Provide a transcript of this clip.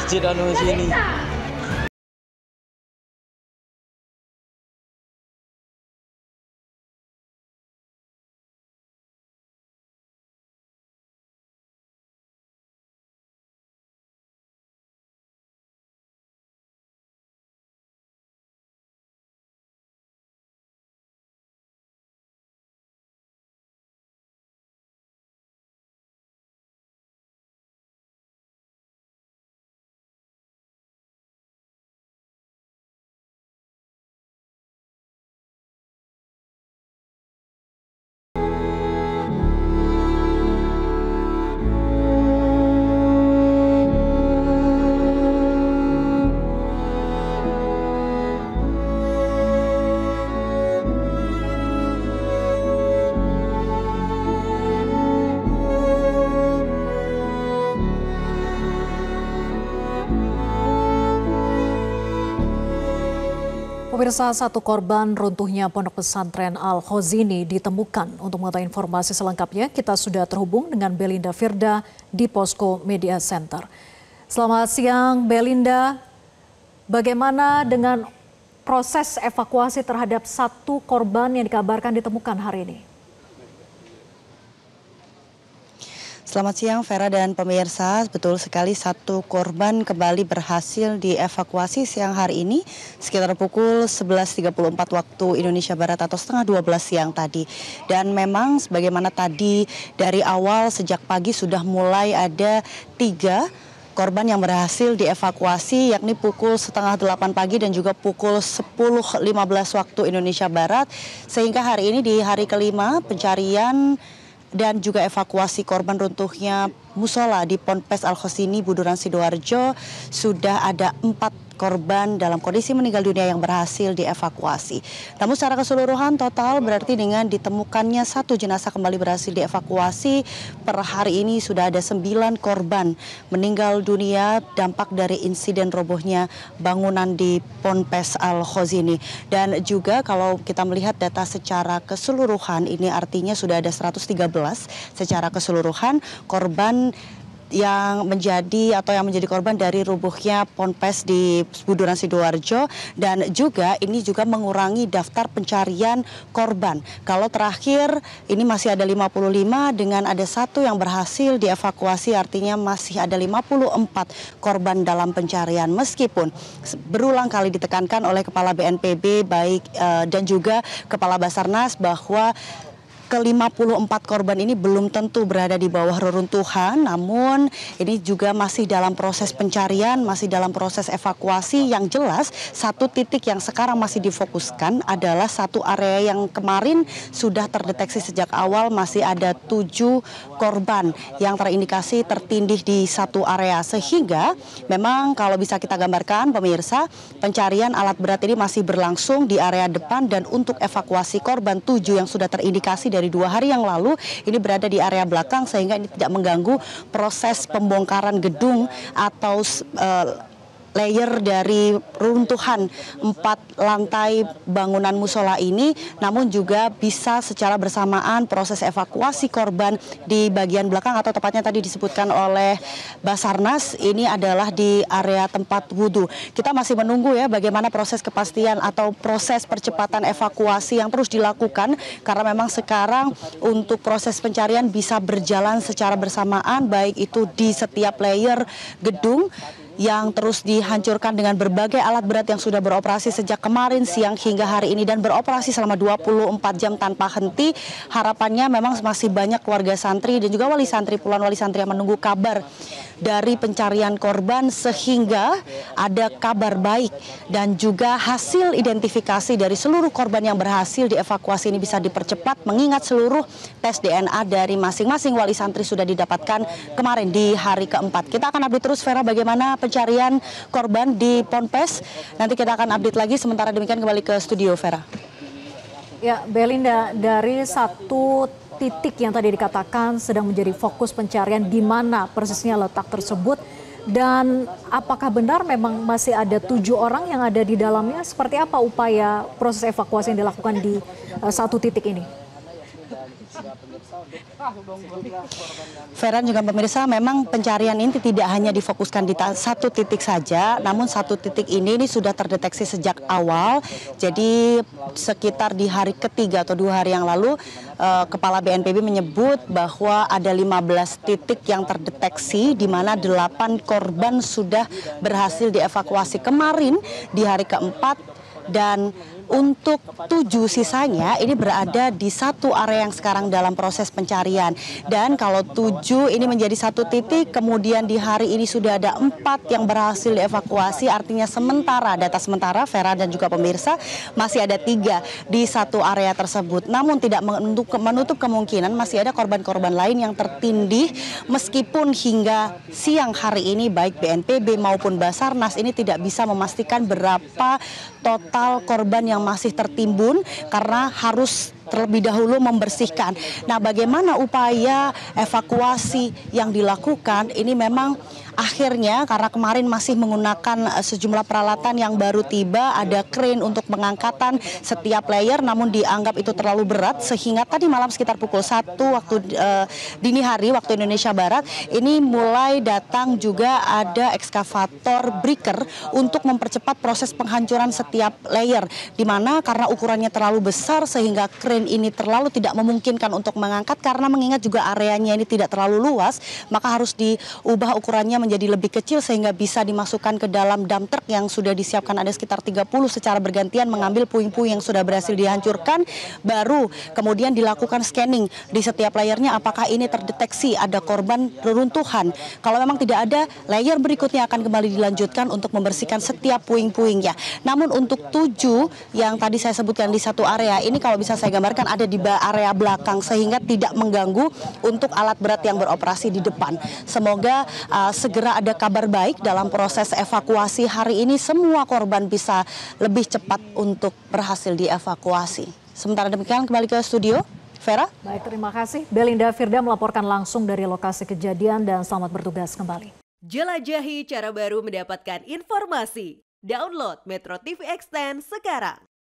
masjid anu sini. Pemirsa, satu korban runtuhnya pondok pesantren Al-Khozini ditemukan. Untuk mengetahui informasi selengkapnya, kita sudah terhubung dengan Belinda Firda di Posko Media Center. Selamat siang, Belinda. Bagaimana dengan proses evakuasi terhadap satu korban yang dikabarkan ditemukan hari ini? Selamat siang Vera dan pemirsa, betul sekali satu korban kembali berhasil dievakuasi siang hari ini sekitar pukul 11.34 waktu Indonesia Barat atau setengah 12 siang tadi. Dan memang sebagaimana tadi dari awal sejak pagi sudah mulai ada 3 korban yang berhasil dievakuasi, yakni pukul setengah 8 pagi dan juga pukul 10.15 waktu Indonesia Barat. Sehingga hari ini di hari kelima pencarian dan juga evakuasi korban runtuhnya musola di Ponpes Al-Khozini, Buduran Sidoarjo, sudah ada 4 korban dalam kondisi meninggal dunia yang berhasil dievakuasi. Namun secara keseluruhan total berarti dengan ditemukannya satu jenazah kembali berhasil dievakuasi, per hari ini sudah ada 9 korban meninggal dunia dampak dari insiden robohnya bangunan di Ponpes Al-Khozini. Dan juga kalau kita melihat data secara keseluruhan, ini artinya sudah ada 113 secara keseluruhan korban yang menjadi korban dari rubuhnya Ponpes di Buduran Sidoarjo, dan juga ini juga mengurangi daftar pencarian korban. Kalau terakhir ini masih ada 55 dengan ada 1 yang berhasil dievakuasi, artinya masih ada 54 korban dalam pencarian. Meskipun berulang kali ditekankan oleh Kepala BNPB dan juga Kepala Basarnas bahwa ke-54 korban ini belum tentu berada di bawah reruntuhan, namun ini juga masih dalam proses pencarian, masih dalam proses evakuasi. Yang jelas satu titik yang sekarang masih difokuskan adalah satu area yang kemarin sudah terdeteksi sejak awal, masih ada 7 korban yang terindikasi tertindih di satu area. Sehingga memang kalau bisa kita gambarkan pemirsa, pencarian alat berat ini masih berlangsung di area depan, dan untuk evakuasi korban 7 yang sudah terindikasi dari 2 hari yang lalu ini berada di area belakang, sehingga ini tidak mengganggu proses pembongkaran gedung atau layer dari runtuhan 4 lantai bangunan musola ini, namun juga bisa secara bersamaan proses evakuasi korban di bagian belakang, atau tepatnya tadi disebutkan oleh Basarnas ini adalah di area tempat wudhu. Kita masih menunggu ya bagaimana proses kepastian atau proses percepatan evakuasi yang terus dilakukan, karena memang sekarang untuk proses pencarian bisa berjalan secara bersamaan, baik itu di setiap layer gedung yang terus dihancurkan dengan berbagai alat berat yang sudah beroperasi sejak kemarin siang hingga hari ini, dan beroperasi selama 24 jam tanpa henti. Harapannya memang masih banyak keluarga santri dan juga wali santri, puluhan wali santri yang menunggu kabar dari pencarian korban, sehingga ada kabar baik dan juga hasil identifikasi dari seluruh korban yang berhasil dievakuasi ini bisa dipercepat, mengingat seluruh tes DNA dari masing-masing wali santri sudah didapatkan kemarin di hari keempat. Kita akan update terus Vera bagaimana pencarian korban di Ponpes. Nanti kita akan update lagi, sementara demikian kembali ke studio Vera. Ya, Belinda, dari satu titik yang tadi dikatakan sedang menjadi fokus pencarian, di mana persisnya letak tersebut, dan apakah benar memang masih ada 7 orang yang ada di dalamnya? Seperti apa upaya proses evakuasi yang dilakukan di satu titik ini? Vera juga pemirsa, memang pencarian ini tidak hanya difokuskan di satu titik saja, namun satu titik ini sudah terdeteksi sejak awal. Jadi sekitar di hari ketiga atau 2 hari yang lalu, Kepala BNPB menyebut bahwa ada 15 titik yang terdeteksi, di mana 8 korban sudah berhasil dievakuasi kemarin di hari keempat, dan untuk 7 sisanya ini berada di satu area yang sekarang dalam proses pencarian. Dan kalau 7 ini menjadi satu titik, kemudian di hari ini sudah ada 4 yang berhasil dievakuasi, artinya sementara, data sementara Vera dan juga pemirsa, masih ada 3 di satu area tersebut. Namun tidak menutup kemungkinan masih ada korban-korban lain yang tertindih, meskipun hingga siang hari ini baik BNPB maupun Basarnas ini tidak bisa memastikan berapa total korban yang masih tertimbun karena harus terlebih dahulu membersihkan. Nah, bagaimana upaya evakuasi yang dilakukan ini memang akhirnya karena kemarin masih menggunakan sejumlah peralatan yang baru tiba, ada crane untuk pengangkatan setiap layer, namun dianggap itu terlalu berat sehingga tadi malam sekitar pukul 1 waktu dini hari waktu Indonesia Barat ini mulai datang juga ada ekskavator breaker untuk mempercepat proses penghancuran setiap layer, di mana karena ukurannya terlalu besar sehingga crane ini terlalu tidak memungkinkan untuk mengangkat, karena mengingat juga areanya ini tidak terlalu luas, maka harus diubah ukurannya menjadi lebih kecil sehingga bisa dimasukkan ke dalam dump truck yang sudah disiapkan, ada sekitar 30 secara bergantian mengambil puing-puing yang sudah berhasil dihancurkan, baru kemudian dilakukan scanning di setiap layernya apakah ini terdeteksi ada korban reruntuhan. Kalau memang tidak ada, layer berikutnya akan kembali dilanjutkan untuk membersihkan setiap puing-puingnya. Namun untuk 7 yang tadi saya sebutkan di satu area ini, kalau bisa saya gambarkan ada di area belakang sehingga tidak mengganggu untuk alat berat yang beroperasi di depan. Semoga segera ada kabar baik dalam proses evakuasi hari ini, semua korban bisa lebih cepat untuk berhasil dievakuasi. Sementara demikian kembali ke studio. Vera? Baik, terima kasih. Belinda Firda melaporkan langsung dari lokasi kejadian dan selamat bertugas kembali. Jelajahi cara baru mendapatkan informasi. Download Metro TV Extend sekarang.